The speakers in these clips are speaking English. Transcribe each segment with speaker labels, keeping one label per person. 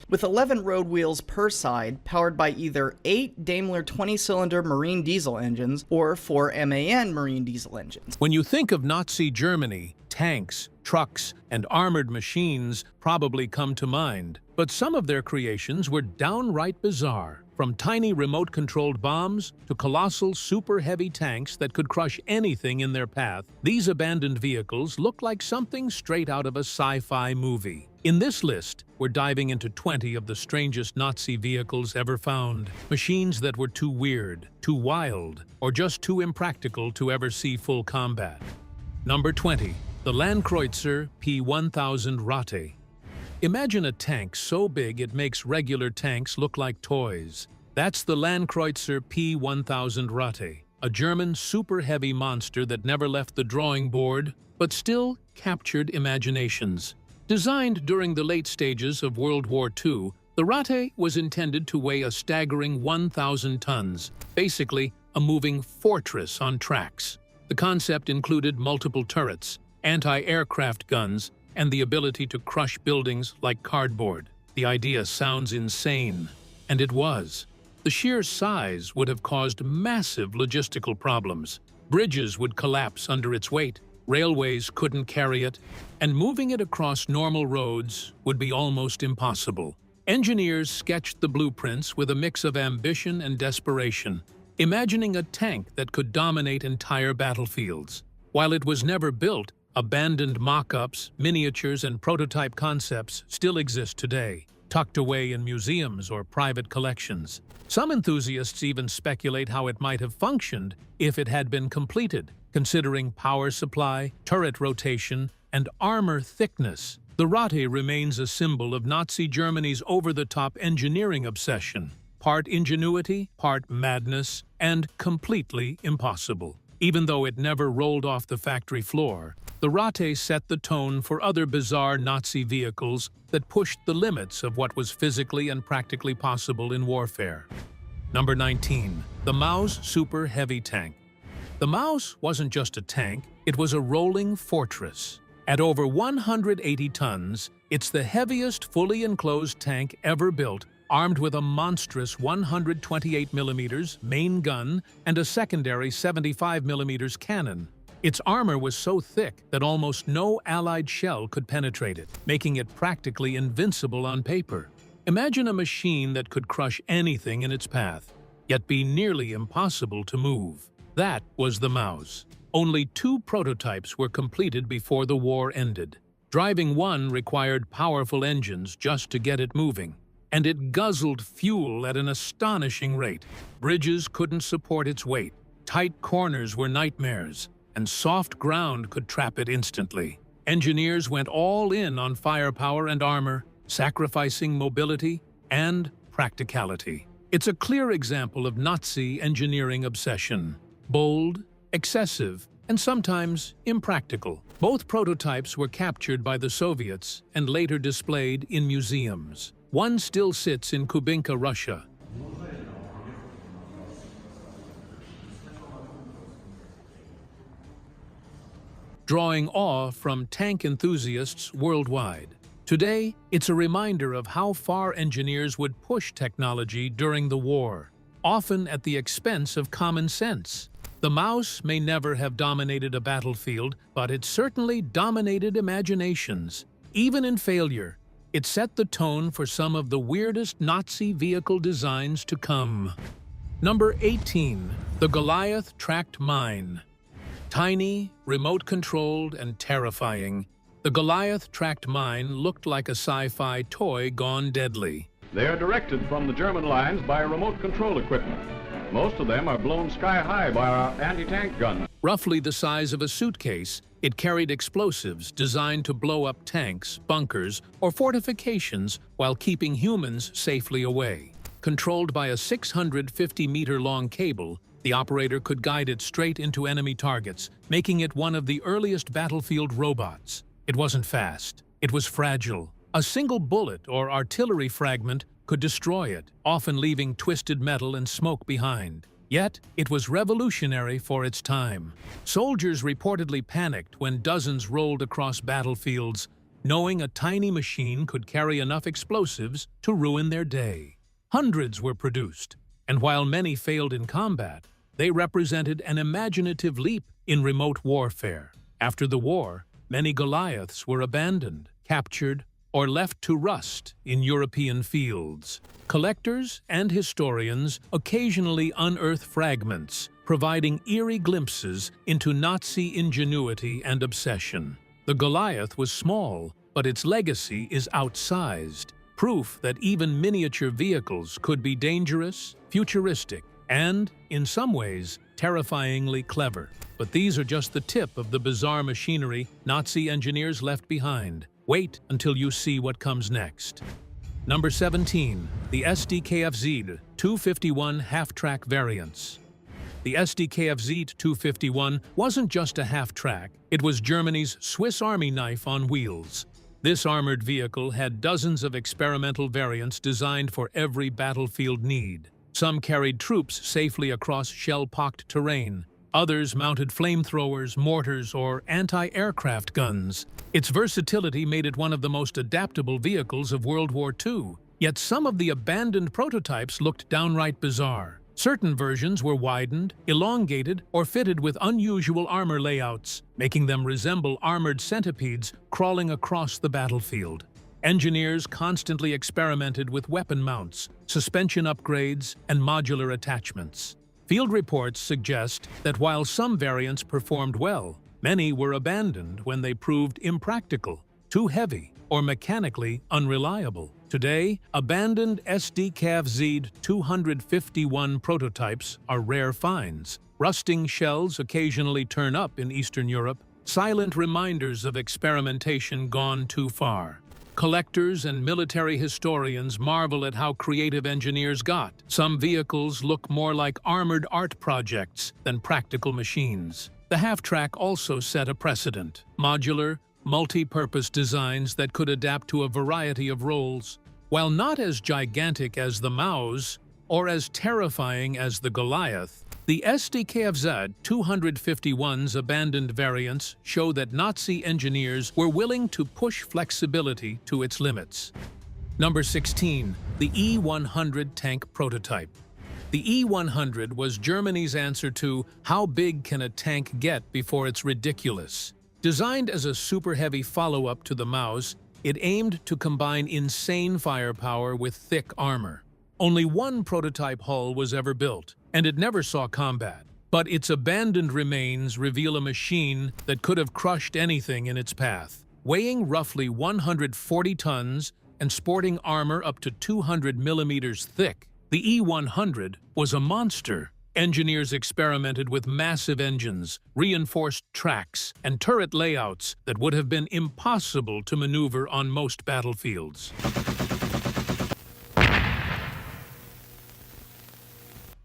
Speaker 1: with 11 road wheels per side, powered by either 8 Daimler 20-cylinder marine diesel engines or 4 MAN marine diesel engines.
Speaker 2: When you think of Nazi Germany, tanks, trucks, and armored machines probably come to mind. But some of their creations were downright bizarre. From tiny remote-controlled bombs to colossal super-heavy tanks that could crush anything in their path, these abandoned vehicles look like something straight out of a sci-fi movie. In this list, we're diving into 20 of the strangest Nazi vehicles ever found. Machines that were too weird, too wild, or just too impractical to ever see full combat. Number 20. The Landkreuzer P1000 Ratte. Imagine a tank so big it makes regular tanks look like toys. That's the Landkreuzer P1000 Ratte, a German super-heavy monster that never left the drawing board, but still captured imaginations. Designed during the late stages of World War II, the Ratte was intended to weigh a staggering 1,000 tons, basically a moving fortress on tracks. The concept included multiple turrets, anti-aircraft guns, and the ability to crush buildings like cardboard. The idea sounds insane, and it was. The sheer size would have caused massive logistical problems. Bridges would collapse under its weight, railways couldn't carry it, and moving it across normal roads would be almost impossible. Engineers sketched the blueprints with a mix of ambition and desperation, imagining a tank that could dominate entire battlefields. While it was never built, abandoned mock-ups, miniatures, and prototype concepts still exist today, tucked away in museums or private collections. Some enthusiasts even speculate how it might have functioned if it had been completed, considering power supply, turret rotation, and armor thickness. The Ratte remains a symbol of Nazi Germany's over-the-top engineering obsession, part ingenuity, part madness, and completely impossible. Even though it never rolled off the factory floor, the Ratte set the tone for other bizarre Nazi vehicles that pushed the limits of what was physically and practically possible in warfare. Number 19. The Maus Super Heavy Tank. The Maus wasn't just a tank, it was a rolling fortress. At over 180 tons, it's the heaviest fully enclosed tank ever built, armed with a monstrous 128mm main gun and a secondary 75mm cannon. Its armor was so thick that almost no Allied shell could penetrate it, making it practically invincible on paper. Imagine a machine that could crush anything in its path, yet be nearly impossible to move. That was the Maus. Only 2 prototypes were completed before the war ended. Driving one required powerful engines just to get it moving, and it guzzled fuel at an astonishing rate. Bridges couldn't support its weight, tight corners were nightmares, and soft ground could trap it instantly. Engineers went all in on firepower and armor, sacrificing mobility and practicality. It's a clear example of Nazi engineering obsession. Bold, excessive, and sometimes impractical. Both prototypes were captured by the Soviets and later displayed in museums. One still sits in Kubinka, Russia. Drawing awe from tank enthusiasts worldwide. Today, it's a reminder of how far engineers would push technology during the war, often at the expense of common sense. The Maus may never have dominated a battlefield, but it certainly dominated imaginations. Even in failure, it set the tone for some of the weirdest Nazi vehicle designs to come. Number 18. The Goliath Tracked Mine. Tiny, remote-controlled, and terrifying, the Goliath tracked mine looked like a sci-fi toy gone deadly.
Speaker 3: They are directed from the German lines by remote control equipment. Most of them are blown sky-high by our anti-tank guns.
Speaker 2: Roughly the size of a suitcase, it carried explosives designed to blow up tanks, bunkers, or fortifications while keeping humans safely away. Controlled by a 650-meter-long cable, the operator could guide it straight into enemy targets, making it one of the earliest battlefield robots. It wasn't fast. It was fragile. A single bullet or artillery fragment could destroy it, often leaving twisted metal and smoke behind. Yet, it was revolutionary for its time. Soldiers reportedly panicked when dozens rolled across battlefields, knowing a tiny machine could carry enough explosives to ruin their day. Hundreds were produced, and while many failed in combat, they represented an imaginative leap in remote warfare. After the war, many Goliaths were abandoned, captured, or left to rust in European fields. Collectors and historians occasionally unearth fragments, providing eerie glimpses into Nazi ingenuity and obsession. The Goliath was small, but its legacy is outsized, proof that even miniature vehicles could be dangerous, futuristic, and, in some ways, terrifyingly clever. But these are just the tip of the bizarre machinery Nazi engineers left behind. Wait until you see what comes next. Number 17. The Sd.Kfz 251 half-track variants. The Sd.Kfz 251 wasn't just a half-track, it was Germany's Swiss Army knife on wheels. This armored vehicle had dozens of experimental variants designed for every battlefield need. Some carried troops safely across shell-pocked terrain. Others mounted flamethrowers, mortars, or anti-aircraft guns. Its versatility made it one of the most adaptable vehicles of World War II. Yet some of the abandoned prototypes looked downright bizarre. Certain versions were widened, elongated, or fitted with unusual armor layouts, making them resemble armored centipedes crawling across the battlefield. Engineers constantly experimented with weapon mounts, suspension upgrades, and modular attachments. Field reports suggest that while some variants performed well, many were abandoned when they proved impractical, too heavy, or mechanically unreliable. Today, abandoned Sd.Kfz 251 prototypes are rare finds. Rusting shells occasionally turn up in Eastern Europe, silent reminders of experimentation gone too far. Collectors and military historians marvel at how creative engineers got. Some vehicles look more like armored art projects than practical machines. The half-track also set a precedent. Modular, multi-purpose designs that could adapt to a variety of roles. While not as gigantic as the Maus or as terrifying as the Goliath, the Sd.Kfz 251's abandoned variants show that Nazi engineers were willing to push flexibility to its limits. Number 16. The E100 tank prototype. The E100 was Germany's answer to how big can a tank get before it's ridiculous. Designed as a super-heavy follow-up to the Maus, it aimed to combine insane firepower with thick armor. Only one prototype hull was ever built, and it never saw combat. But its abandoned remains reveal a machine that could have crushed anything in its path. Weighing roughly 140 tons and sporting armor up to 200 millimeters thick, the E100 was a monster. Engineers experimented with massive engines, reinforced tracks, and turret layouts that would have been impossible to maneuver on most battlefields.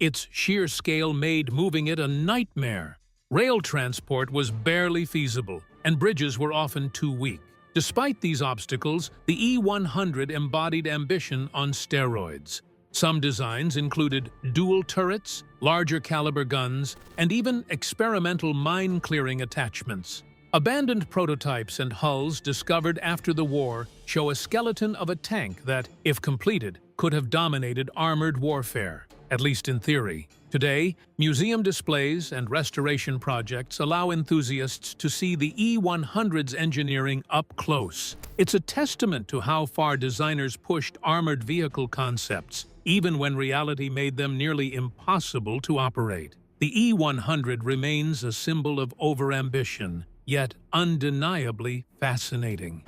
Speaker 2: Its sheer scale made moving it a nightmare. Rail transport was barely feasible, and bridges were often too weak. Despite these obstacles, the E100 embodied ambition on steroids. Some designs included dual turrets, larger caliber guns, and even experimental mine-clearing attachments. Abandoned prototypes and hulls discovered after the war show a skeleton of a tank that, if completed, could have dominated armored warfare, at least in theory. Today, museum displays and restoration projects allow enthusiasts to see the E100's engineering up close. It's a testament to how far designers pushed armored vehicle concepts, even when reality made them nearly impossible to operate. The E100 remains a symbol of overambition, yet undeniably fascinating.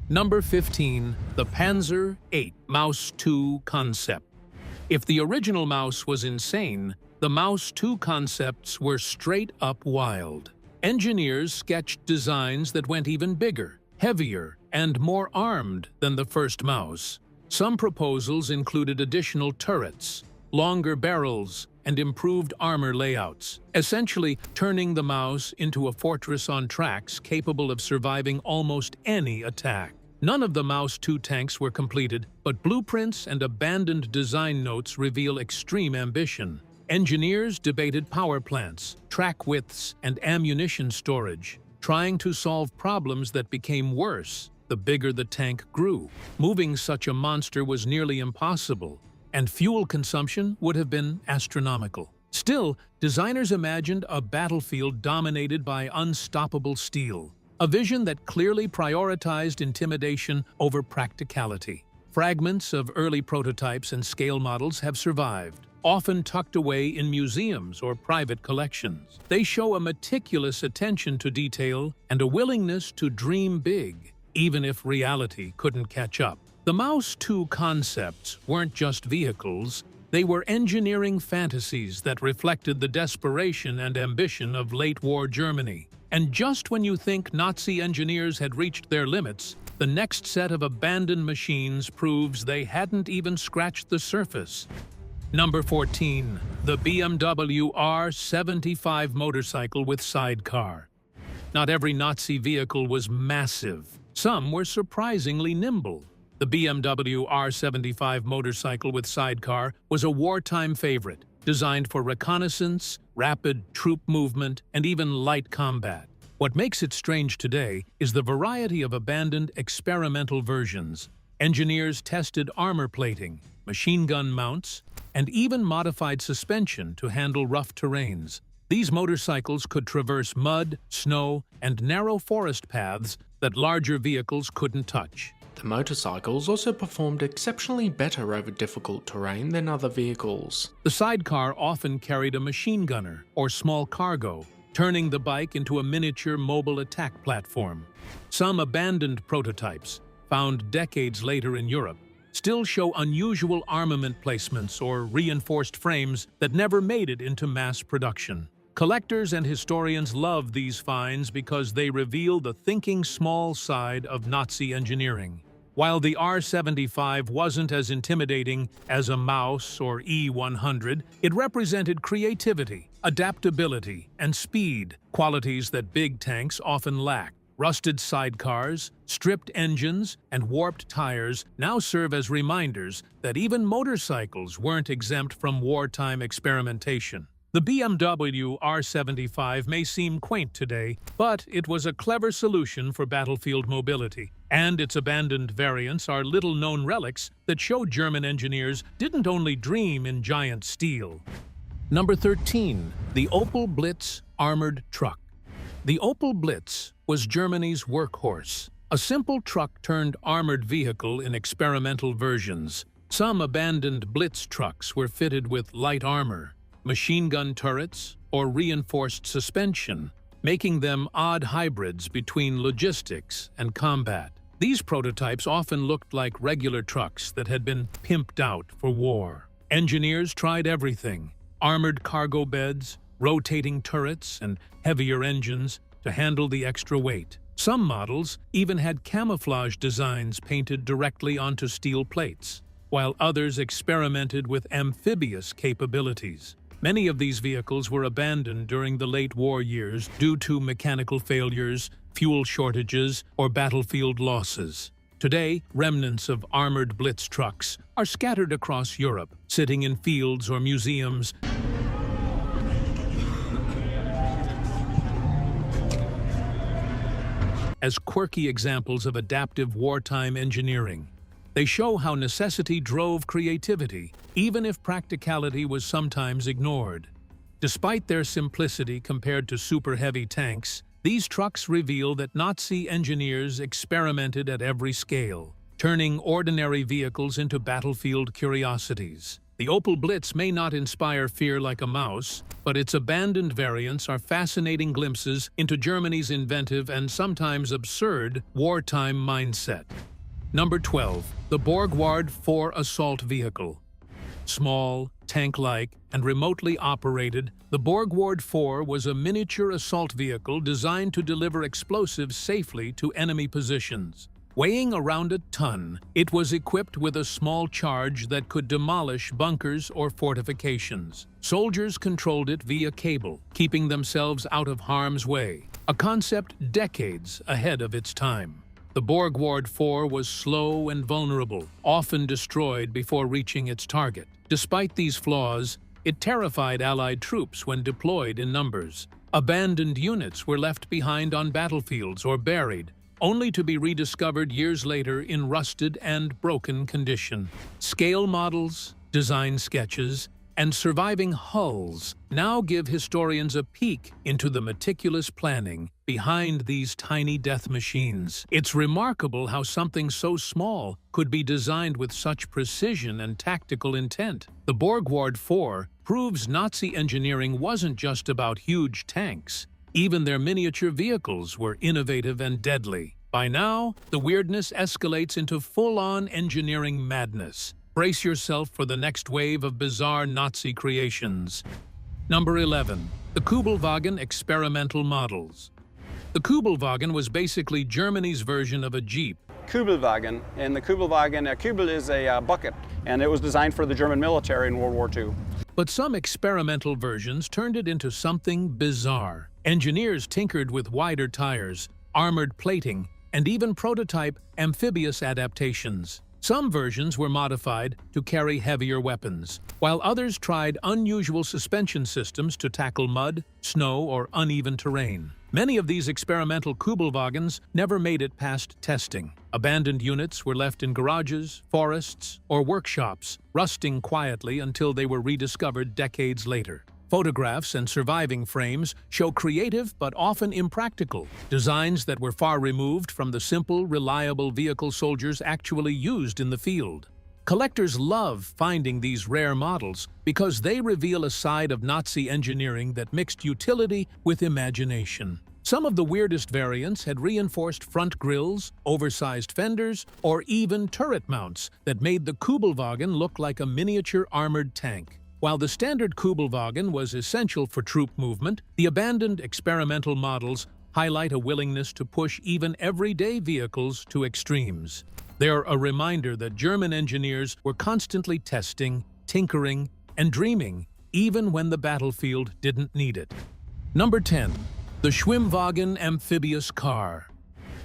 Speaker 2: Number 15. The Panzer VIII Maus 2 concept. If the original Maus was insane, the Maus 2 concepts were straight-up wild. Engineers sketched designs that went even bigger, heavier, and more armed than the first Maus. Some proposals included additional turrets, longer barrels, and improved armor layouts, essentially turning the Maus into a fortress on tracks capable of surviving almost any attack. None of the Maus 2 tanks were completed, but blueprints and abandoned design notes reveal extreme ambition. Engineers debated power plants, track widths, and ammunition storage, trying to solve problems that became worse the the bigger the tank grew. Moving such a monster was nearly impossible, and fuel consumption would have been astronomical. Still, designers imagined a battlefield dominated by unstoppable steel, a vision that clearly prioritized intimidation over practicality. Fragments of early prototypes and scale models have survived, often tucked away in museums or private collections. They show a meticulous attention to detail and a willingness to dream big, even if reality couldn't catch up. The Maus 2 concepts weren't just vehicles, they were engineering fantasies that reflected the desperation and ambition of late-war Germany. And just when you think Nazi engineers had reached their limits, the next set of abandoned machines proves they hadn't even scratched the surface. Number 14. The BMW R75 motorcycle with sidecar. Not every Nazi vehicle was massive. Some were surprisingly nimble. The BMW R75 motorcycle with sidecar was a wartime favorite, designed for reconnaissance, rapid troop movement, and even light combat. What makes it strange today is the variety of abandoned experimental versions. Engineers tested armor plating, machine gun mounts, and even modified suspension to handle rough terrains. These motorcycles could traverse mud, snow, and narrow forest paths that larger vehicles couldn't touch.
Speaker 4: The motorcycles also performed exceptionally better over difficult terrain than other vehicles.
Speaker 2: The sidecar often carried a machine gunner or small cargo, turning the bike into a miniature mobile attack platform. Some abandoned prototypes, found decades later in Europe, still show unusual armament placements or reinforced frames that never made it into mass production. Collectors and historians love these finds because they reveal the thinking small side of Nazi engineering. While the R75 wasn't as intimidating as a Maus or E100, it represented creativity, adaptability, and speed, qualities that big tanks often lack. Rusted sidecars, stripped engines, and warped tires now serve as reminders that even motorcycles weren't exempt from wartime experimentation. The BMW R75 may seem quaint today, but it was a clever solution for battlefield mobility, and its abandoned variants are little-known relics that show German engineers didn't only dream in giant steel. Number 13. The Opel Blitz armored truck. The Opel Blitz was Germany's workhorse, a simple truck-turned-armored vehicle in experimental versions. Some abandoned Blitz trucks were fitted with light armor, machine gun turrets, or reinforced suspension, making them odd hybrids between logistics and combat. These prototypes often looked like regular trucks that had been pimped out for war. Engineers tried everything: armored cargo beds, rotating turrets, and heavier engines to handle the extra weight. Some models even had camouflage designs painted directly onto steel plates, while others experimented with amphibious capabilities. Many of these vehicles were abandoned during the late war years due to mechanical failures, fuel shortages, or battlefield losses. Today, remnants of armored Blitz trucks are scattered across Europe, sitting in fields or museums as quirky examples of adaptive wartime engineering. They show how necessity drove creativity, even if practicality was sometimes ignored. Despite their simplicity compared to super-heavy tanks, these trucks reveal that Nazi engineers experimented at every scale, turning ordinary vehicles into battlefield curiosities. The Opel Blitz may not inspire fear like a Maus, but its abandoned variants are fascinating glimpses into Germany's inventive and sometimes absurd wartime mindset. Number 12. The Borgward IV assault vehicle. Small, tank-like, and remotely operated, the Borgward IV was a miniature assault vehicle designed to deliver explosives safely to enemy positions. Weighing around a ton, it was equipped with a small charge that could demolish bunkers or fortifications. Soldiers controlled it via cable, keeping themselves out of harm's way, a concept decades ahead of its time. The Borgward IV was slow and vulnerable, often destroyed before reaching its target. Despite these flaws, it terrified Allied troops when deployed in numbers. Abandoned units were left behind on battlefields or buried, only to be rediscovered years later in rusted and broken condition. Scale models, design sketches, and surviving hulls now give historians a peek into the meticulous planning behind these tiny death machines. It's remarkable how something so small could be designed with such precision and tactical intent. The Borgward IV proves Nazi engineering wasn't just about huge tanks. Even their miniature vehicles were innovative and deadly. By now, the weirdness escalates into full-on engineering madness. Brace yourself for the next wave of bizarre Nazi creations. Number 11. The Kübelwagen experimental models. The Kübelwagen was basically Germany's version of a Jeep.
Speaker 5: Kübelwagen. And the Kübelwagen, a Kübel is a bucket, and it was designed for the German military in World War II.
Speaker 2: But some experimental versions turned it into something bizarre. Engineers tinkered with wider tires, armored plating, and even prototype amphibious adaptations. Some versions were modified to carry heavier weapons, while others tried unusual suspension systems to tackle mud, snow, or uneven terrain. Many of these experimental Kübelwagens never made it past testing. Abandoned units were left in garages, forests, or workshops, rusting quietly until they were rediscovered decades later. Photographs and surviving frames show creative but often impractical designs that were far removed from the simple, reliable vehicle soldiers actually used in the field. Collectors love finding these rare models because they reveal a side of Nazi engineering that mixed utility with imagination. Some of the weirdest variants had reinforced front grills, oversized fenders, or even turret mounts that made the Kübelwagen look like a miniature armored tank. While the standard Kübelwagen was essential for troop movement, the abandoned experimental models highlight a willingness to push even everyday vehicles to extremes. They're a reminder that German engineers were constantly testing, tinkering, and dreaming, even when the battlefield didn't need it. Number 10. The Schwimmwagen amphibious car.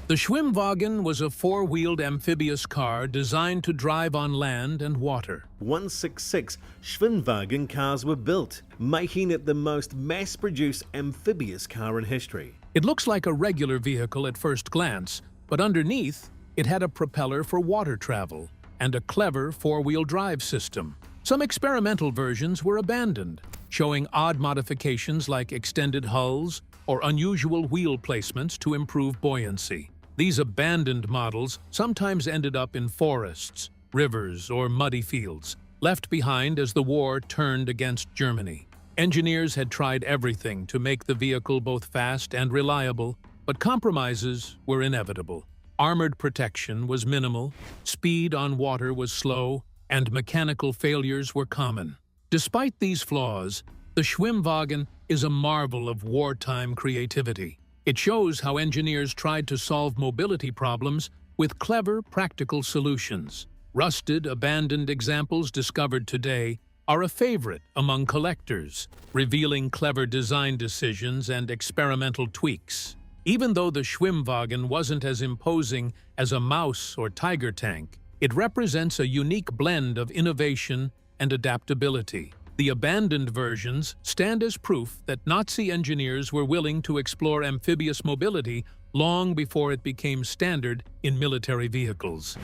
Speaker 2: The Schwimmwagen was a four-wheeled amphibious car designed to drive on land and water.
Speaker 6: 166 Schwimmwagen cars were built, making it the most mass-produced amphibious car in history.
Speaker 2: It looks like a regular vehicle at first glance, but underneath, it had a propeller for water travel and a clever four-wheel drive system. Some experimental versions were abandoned, showing odd modifications like extended hulls or unusual wheel placements to improve buoyancy. These abandoned models sometimes ended up in forests, rivers, or muddy fields, left behind as the war turned against Germany. Engineers had tried everything to make the vehicle both fast and reliable, but compromises were inevitable. Armored protection was minimal, speed on water was slow, and mechanical failures were common. Despite these flaws, the Schwimmwagen is a marvel of wartime creativity. It shows how engineers tried to solve mobility problems with clever, practical solutions. Rusted, abandoned examples discovered today are a favorite among collectors, revealing clever design decisions and experimental tweaks. Even though the Schwimmwagen wasn't as imposing as a mouse or tiger tank, it represents a unique blend of innovation and adaptability. The abandoned versions stand as proof that Nazi engineers were willing to explore amphibious mobility long before it became standard in military vehicles.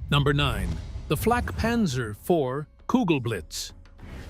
Speaker 2: Number 9. The Flakpanzer IV Kugelblitz.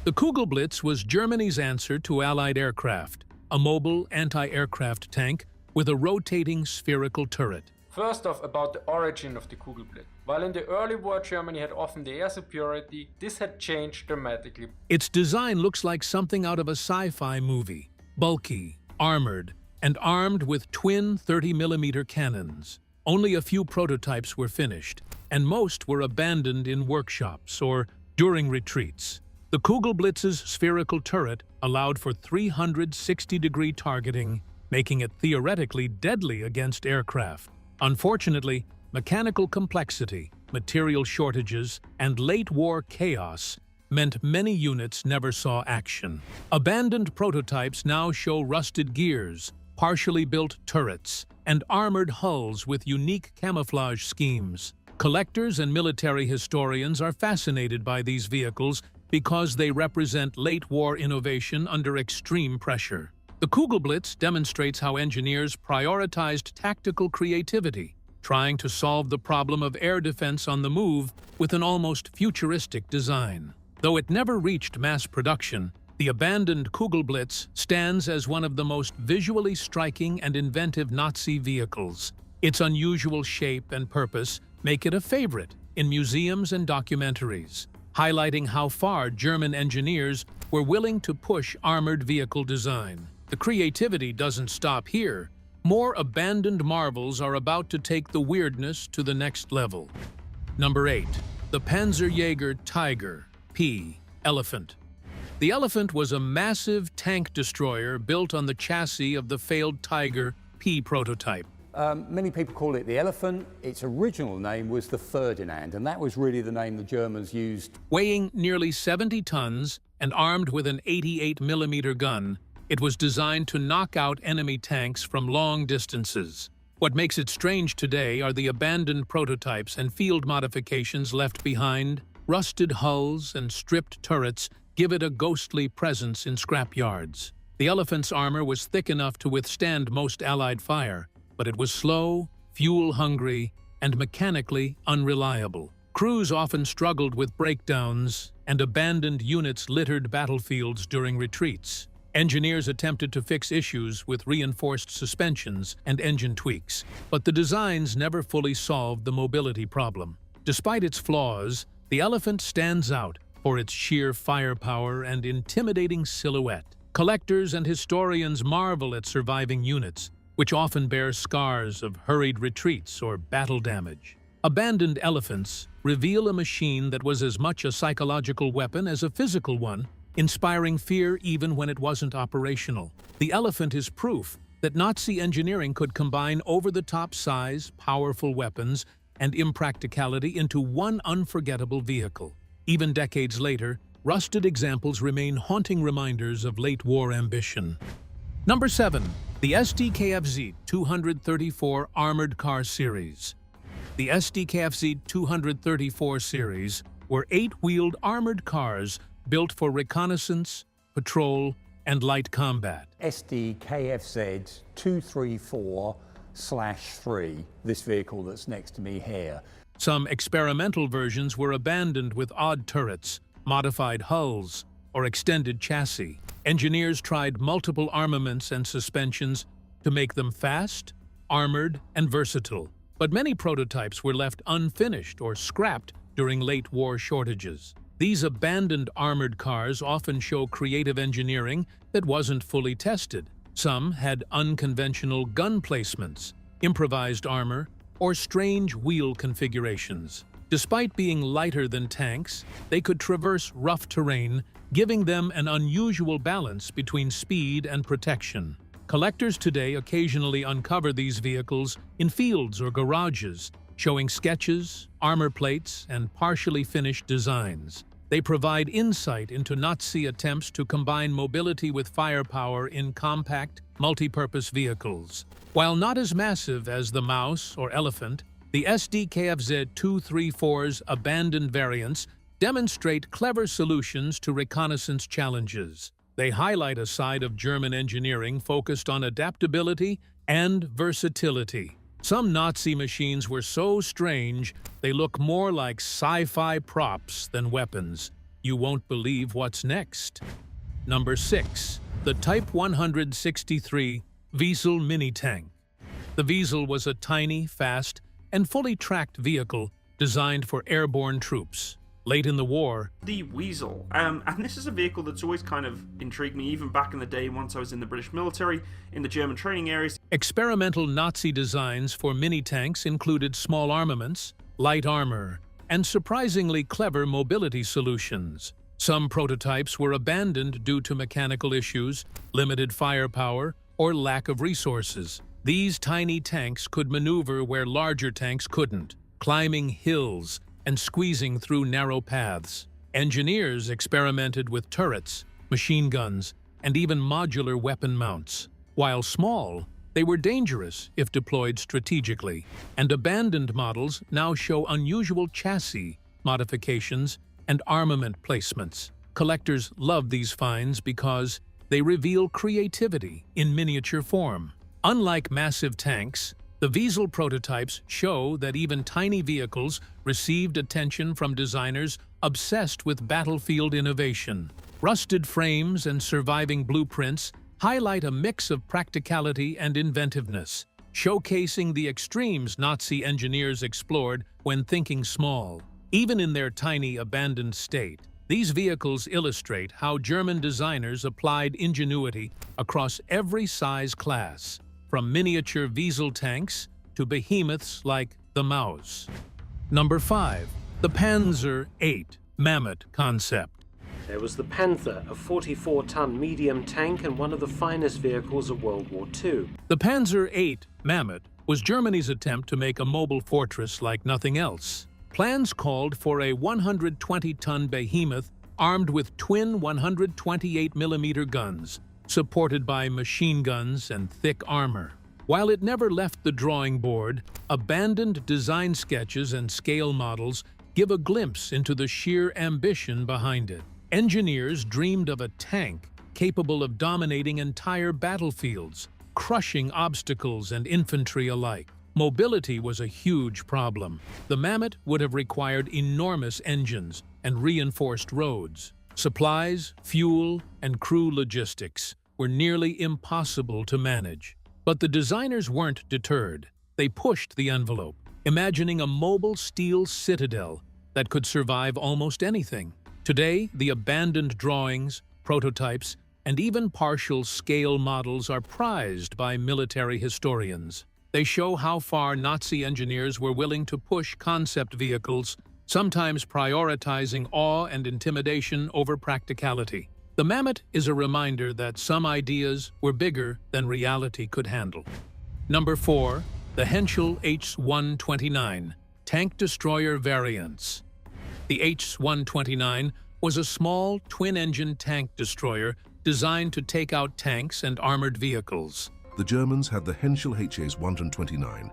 Speaker 2: The Kugelblitz was Germany's answer to Allied aircraft, a mobile anti-aircraft tank with a rotating spherical turret.
Speaker 7: First off, about the origin of the Kugelblitz. While in the early war Germany had often the air superiority, this had changed dramatically.
Speaker 2: Its design looks like something out of a sci-fi movie. Bulky, armored, and armed with twin 30mm cannons. Only a few prototypes were finished, and most were abandoned in workshops or during retreats. The Kugelblitz's spherical turret allowed for 360-degree targeting, making it theoretically deadly against aircraft. Unfortunately, mechanical complexity, material shortages, and late-war chaos meant many units never saw action. Abandoned prototypes now show rusted gears, partially built turrets, and armored hulls with unique camouflage schemes. Collectors and military historians are fascinated by these vehicles because they represent late-war innovation under extreme pressure. The Kugelblitz demonstrates how engineers prioritized tactical creativity, trying to solve the problem of air defense on the move with an almost futuristic design. Though it never reached mass production, the abandoned Kugelblitz stands as one of the most visually striking and inventive Nazi vehicles. Its unusual shape and purpose make it a favorite in museums and documentaries, highlighting how far German engineers were willing to push armored vehicle design. The creativity doesn't stop here. More abandoned marvels are about to take the weirdness to the next level. Number 8. The Panzerjäger Tiger, P. Elefant. The Elefant was a massive tank destroyer built on the chassis of the failed Tiger P prototype.
Speaker 8: Many people call it the Elephant. Its original name was the Ferdinand, and that was really the name the Germans used.
Speaker 2: Weighing nearly 70 tons and armed with an 88mm gun, it was designed to knock out enemy tanks from long distances. What makes it strange today are the abandoned prototypes and field modifications left behind. Rusted hulls and stripped turrets give it a ghostly presence in scrapyards. The Elephant's armor was thick enough to withstand most Allied fire, but it was slow, fuel-hungry, and mechanically unreliable. Crews often struggled with breakdowns, and abandoned units littered battlefields during retreats. Engineers attempted to fix issues with reinforced suspensions and engine tweaks, but the designs never fully solved the mobility problem. Despite its flaws, the Elephant stands out for its sheer firepower and intimidating silhouette. Collectors and historians marvel at surviving units, which often bear scars of hurried retreats or battle damage. Abandoned Elephants reveal a machine that was as much a psychological weapon as a physical one, inspiring fear even when it wasn't operational. The Elephant is proof that Nazi engineering could combine over-the-top size, powerful weapons, and impracticality into one unforgettable vehicle. Even decades later, rusted examples remain haunting reminders of late war ambition. Number 7. The Sd.Kfz 234 Armored Car Series. The Sd.Kfz 234 series were 8-wheeled armored cars built for reconnaissance, patrol, and light combat.
Speaker 8: Sd.Kfz 234/3, this vehicle that's next to me here.
Speaker 2: Some experimental versions were abandoned with odd turrets, modified hulls, or extended chassis. Engineers tried multiple armaments and suspensions to make them fast, armored, and versatile. But many prototypes were left unfinished or scrapped during late war shortages. These abandoned armored cars often show creative engineering that wasn't fully tested. Some had unconventional gun placements, improvised armor, or strange wheel configurations. Despite being lighter than tanks, they could traverse rough terrain, giving them an unusual balance between speed and protection. Collectors today occasionally uncover these vehicles in fields or garages, showing sketches, armor plates, and partially finished designs. They provide insight into Nazi attempts to combine mobility with firepower in compact, multi-purpose vehicles. While not as massive as the Maus or Elephant, the Sd.Kfz 234's abandoned variants demonstrate clever solutions to reconnaissance challenges. They highlight a side of German engineering focused on adaptability and versatility. Some Nazi machines were so strange, they look more like sci-fi props than weapons. You won't believe what's next. Number 6. The Type 163 Wiesel mini-tank. The Wiesel was a tiny, fast, and fully tracked vehicle designed for airborne troops. Late in the war,
Speaker 9: the Wiesel, and this is a vehicle that's always kind of intrigued me, even back in the day once I was in the British military, in the German training areas.
Speaker 2: Experimental Nazi designs for mini-tanks included small armaments, light armor, and surprisingly clever mobility solutions. Some prototypes were abandoned due to mechanical issues, limited firepower, or lack of resources. These tiny tanks could maneuver where larger tanks couldn't, climbing hills and squeezing through narrow paths. Engineers experimented with turrets, machine guns, and even modular weapon mounts. While small, they were dangerous if deployed strategically, and abandoned models now show unusual chassis modifications and armament placements. Collectors love these finds because they reveal creativity in miniature form. Unlike massive tanks, The Wiesel prototypes show that even tiny vehicles received attention from designers obsessed with battlefield innovation. Rusted frames and surviving blueprints highlight a mix of practicality and inventiveness, showcasing the extremes Nazi engineers explored when thinking small. Even in their tiny, abandoned state, these vehicles illustrate how German designers applied ingenuity across every size class, from miniature Wiesel tanks to behemoths like the Maus. Number 5. The Panzer VIII Mammoth concept.
Speaker 10: There was the Panther, a 44-ton medium tank and one of the finest vehicles of World War II.
Speaker 2: The Panzer VIII Mammoth was Germany's attempt to make a mobile fortress like nothing else. Plans called for a 120-ton behemoth armed with twin 128mm guns, supported by machine guns and thick armor. While it never left the drawing board, abandoned design sketches and scale models give a glimpse into the sheer ambition behind it. Engineers dreamed of a tank capable of dominating entire battlefields, crushing obstacles and infantry alike. Mobility was a huge problem. The Mammoth would have required enormous engines and reinforced roads. Supplies, fuel, and crew logistics were nearly impossible to manage. But the designers weren't deterred. They pushed the envelope, imagining a mobile steel citadel that could survive almost anything. Today, the abandoned drawings, prototypes, and even partial scale models are prized by military historians. They show how far Nazi engineers were willing to push concept vehicles, sometimes prioritizing awe and intimidation over practicality. The Mammoth is a reminder that some ideas were bigger than reality could handle. Number 4. The Henschel Hs-129 Tank Destroyer Variants. The Hs-129 was a small, twin-engine tank destroyer designed to take out tanks and armored vehicles.
Speaker 11: The Germans had the Henschel Hs-129,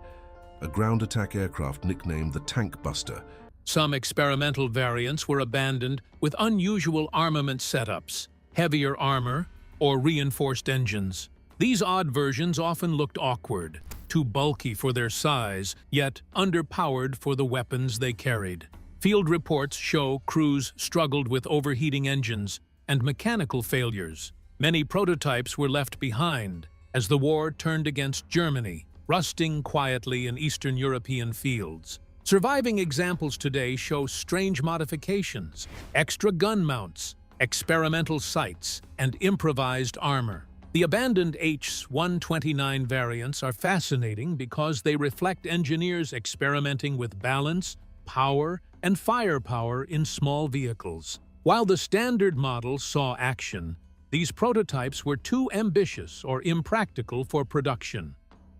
Speaker 11: a ground attack aircraft nicknamed the Tank Buster.
Speaker 2: Some experimental variants were abandoned with unusual armament setups, heavier armor, or reinforced engines. These odd versions often looked awkward, too bulky for their size, yet underpowered for the weapons they carried. Field reports show crews struggled with overheating engines and mechanical failures. Many prototypes were left behind as the war turned against Germany, rusting quietly in Eastern European fields. Surviving examples today show strange modifications, extra gun mounts, experimental sights, and improvised armor. The abandoned Hs-129 variants are fascinating because they reflect engineers experimenting with balance, power, and firepower in small vehicles. While the standard model saw action, these prototypes were too ambitious or impractical for production.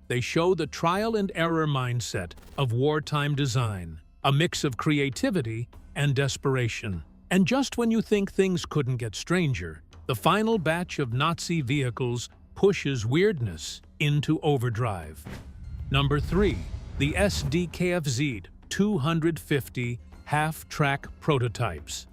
Speaker 2: They show the trial and error mindset of wartime design, a mix of creativity and desperation. And just when you think things couldn't get stranger, the final batch of Nazi vehicles pushes weirdness into overdrive. Number 3. The Sd.Kfz 250 half-track prototypes.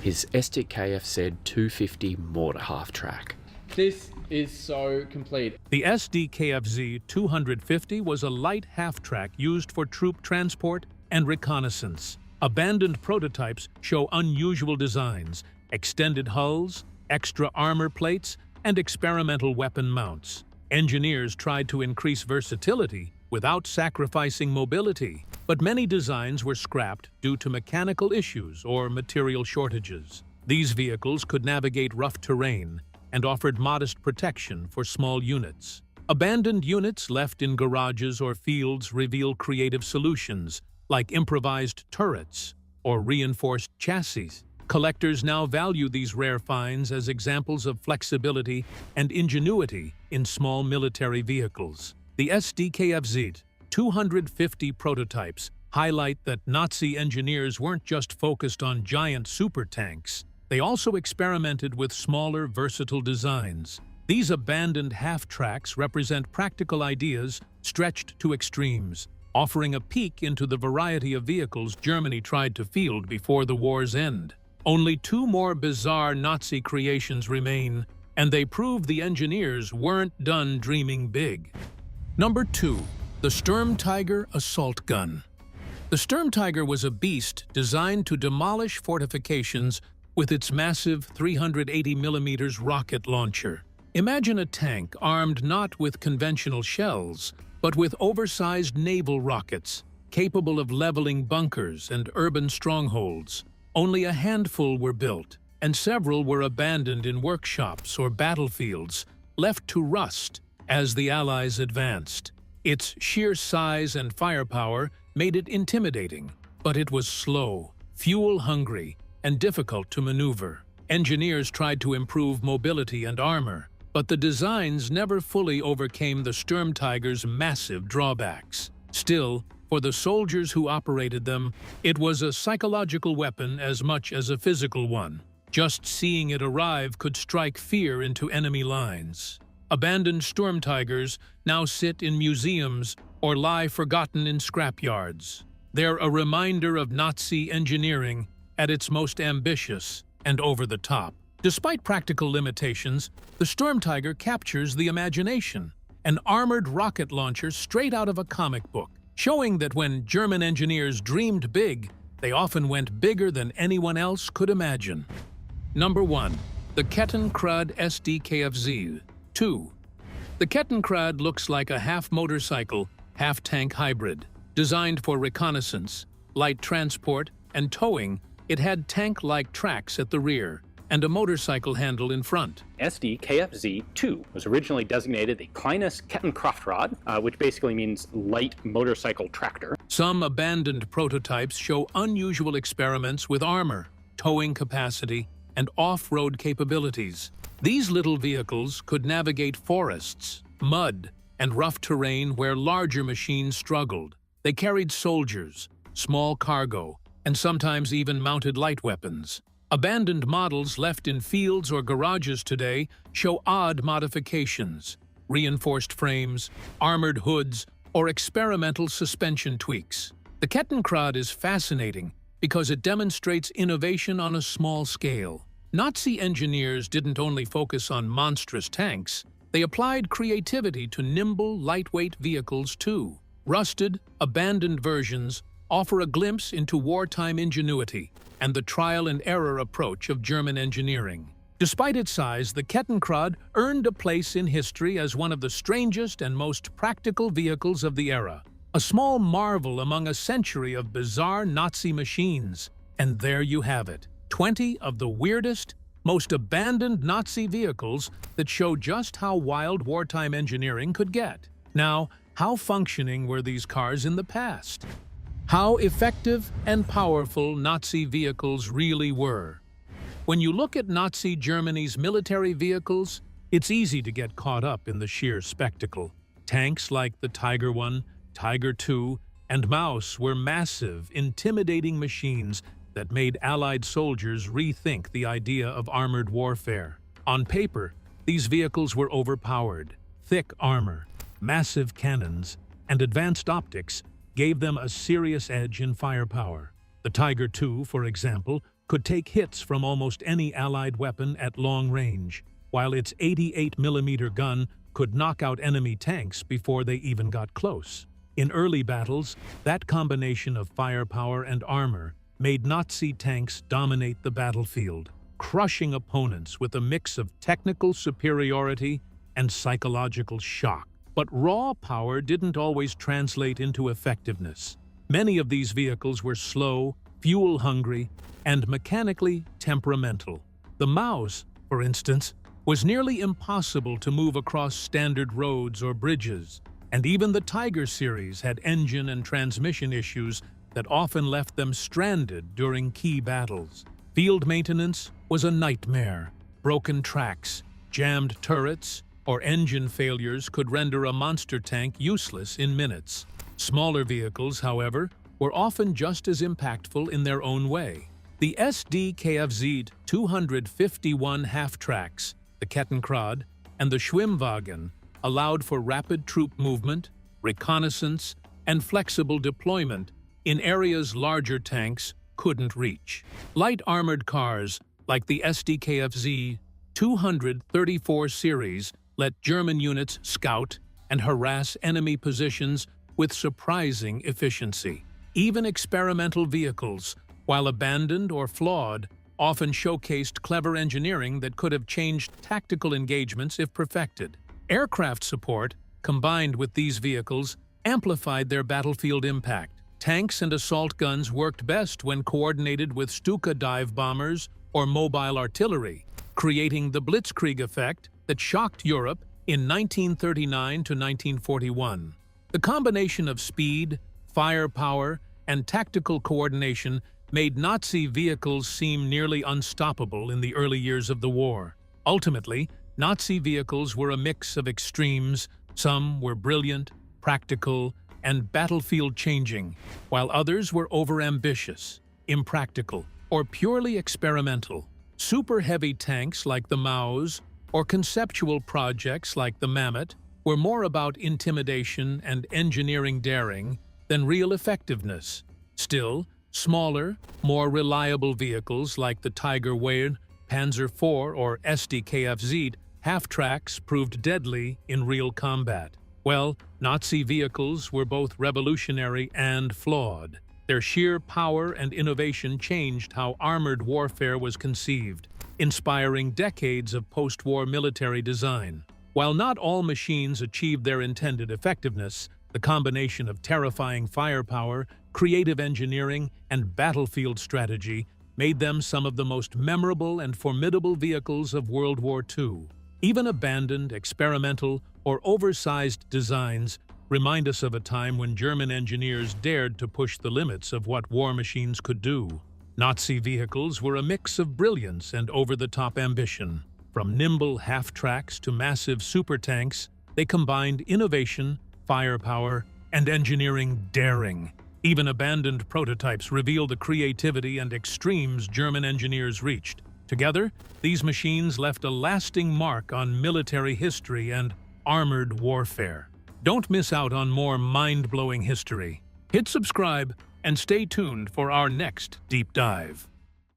Speaker 12: His Sd.Kfz 250 mortar half-track.
Speaker 4: This is so complete.
Speaker 2: The Sd.Kfz 250 was a light half-track used for troop transport and reconnaissance. Abandoned prototypes show unusual designs, extended hulls, extra armor plates, and experimental weapon mounts. Engineers tried to increase versatility without sacrificing mobility, but many designs were scrapped due to mechanical issues or material shortages. These vehicles could navigate rough terrain and offered modest protection for small units. Abandoned units left in garages or fields reveal creative solutions, like improvised turrets or reinforced chassis. Collectors now value these rare finds as examples of flexibility and ingenuity in small military vehicles. The Sd.Kfz 250 prototypes highlight that Nazi engineers weren't just focused on giant super tanks. They also experimented with smaller, versatile designs. These abandoned half-tracks represent practical ideas stretched to extremes, offering a peek into the variety of vehicles Germany tried to field before the war's end. Only 2 more bizarre Nazi creations remain, and they prove the engineers weren't done dreaming big. Number 2. The Sturmtiger assault gun. The Sturmtiger was a beast designed to demolish fortifications with its massive 380mm rocket launcher. Imagine a tank armed not with conventional shells, but with oversized naval rockets, capable of leveling bunkers and urban strongholds. Only a handful were built, and several were abandoned in workshops or battlefields, left to rust as the Allies advanced. Its sheer size and firepower made it intimidating, but it was slow, fuel-hungry, and difficult to maneuver. Engineers tried to improve mobility and armor, but the designs never fully overcame the Sturmtiger's massive drawbacks. Still, for the soldiers who operated them, it was a psychological weapon as much as a physical one. Just seeing it arrive could strike fear into enemy lines. Abandoned Sturmtigers now sit in museums or lie forgotten in scrapyards. They're a reminder of Nazi engineering at its most ambitious and over-the-top. Despite practical limitations, the Sturmtiger captures the imagination, an armored rocket launcher straight out of a comic book, showing that when German engineers dreamed big, they often went bigger than anyone else could imagine. Number 1. The Kettenkrad Sd.Kfz. 2. The Kettenkrad looks like a half-motorcycle, half-tank hybrid. Designed for reconnaissance, light transport, and towing, it had tank-like tracks at the rear and a motorcycle handle in front.
Speaker 13: Sd.Kfz-2 was originally designated the Kleines Kettenkraftrad, which basically means light motorcycle tractor.
Speaker 2: Some abandoned prototypes show unusual experiments with armor, towing capacity, and off-road capabilities. These little vehicles could navigate forests, mud, and rough terrain where larger machines struggled. They carried soldiers, small cargo, and sometimes even mounted light weapons. Abandoned models left in fields or garages today show odd modifications, reinforced frames, armored hoods, or experimental suspension tweaks. The Kettenkrad is fascinating because it demonstrates innovation on a small scale. Nazi engineers didn't only focus on monstrous tanks, they applied creativity to nimble, lightweight vehicles too. Rusted, abandoned versions offer a glimpse into wartime ingenuity and the trial-and-error approach of German engineering. Despite its size, the Kettenkrad earned a place in history as one of the strangest and most practical vehicles of the era. A small marvel among a century of bizarre Nazi machines. And there you have it, 20 of the weirdest, most abandoned Nazi vehicles that show just how wild wartime engineering could get. Now, how functioning were these cars in the past? How effective and powerful Nazi vehicles really were. When you look at Nazi Germany's military vehicles, it's easy to get caught up in the sheer spectacle. Tanks like the Tiger I, Tiger II, and Maus were massive, intimidating machines that made Allied soldiers rethink the idea of armored warfare. On paper, these vehicles were overpowered. Thick armor, massive cannons, and advanced optics gave them a serious edge in firepower. The Tiger II, for example, could take hits from almost any Allied weapon at long range, while its 88mm gun could knock out enemy tanks before they even got close. In early battles, that combination of firepower and armor made Nazi tanks dominate the battlefield, crushing opponents with a mix of technical superiority and psychological shock. But raw power didn't always translate into effectiveness. Many of these vehicles were slow, fuel-hungry, and mechanically temperamental. The Maus, for instance, was nearly impossible to move across standard roads or bridges, and even the Tiger series had engine and transmission issues that often left them stranded during key battles. Field maintenance was a nightmare. Broken tracks, jammed turrets, or engine failures could render a monster tank useless in minutes. Smaller vehicles, however, were often just as impactful in their own way. The Sd.Kfz 251 half-tracks, the Kettenkrad, and the Schwimmwagen allowed for rapid troop movement, reconnaissance, and flexible deployment in areas larger tanks couldn't reach. Light armored cars, like the Sd.Kfz 234 series, let German units scout and harass enemy positions with surprising efficiency. Even experimental vehicles, while abandoned or flawed, often showcased clever engineering that could have changed tactical engagements if perfected. Aircraft support, combined with these vehicles, amplified their battlefield impact. Tanks and assault guns worked best when coordinated with Stuka dive bombers or mobile artillery, creating the Blitzkrieg effect that shocked Europe in 1939 to 1941. The combination of speed, firepower, and tactical coordination made Nazi vehicles seem nearly unstoppable in the early years of the war. Ultimately, Nazi vehicles were a mix of extremes. Some were brilliant, practical, and battlefield-changing, while others were overambitious, impractical, or purely experimental. Super-heavy tanks like the Maus or conceptual projects like the Mammoth were more about intimidation and engineering daring than real effectiveness. Still, smaller, more reliable vehicles like the Tiger VIII, Panzer IV, or Sd.Kfz half-tracks proved deadly in real combat. Well, Nazi vehicles were both revolutionary and flawed. Their sheer power and innovation changed how armored warfare was conceived, inspiring decades of post-war military design. While not all machines achieved their intended effectiveness, the combination of terrifying firepower, creative engineering, and battlefield strategy made them some of the most memorable and formidable vehicles of World War II. Even abandoned, experimental, or oversized designs remind us of a time when German engineers dared to push the limits of what war machines could do. Nazi vehicles were a mix of brilliance and over-the-top ambition. From nimble half-tracks to massive supertanks, they combined innovation, firepower, and engineering daring. Even abandoned prototypes reveal the creativity and extremes German engineers reached. Together, these machines left a lasting mark on military history and armored warfare. Don't miss out on more mind-blowing history. Hit subscribe and stay tuned for our next deep dive.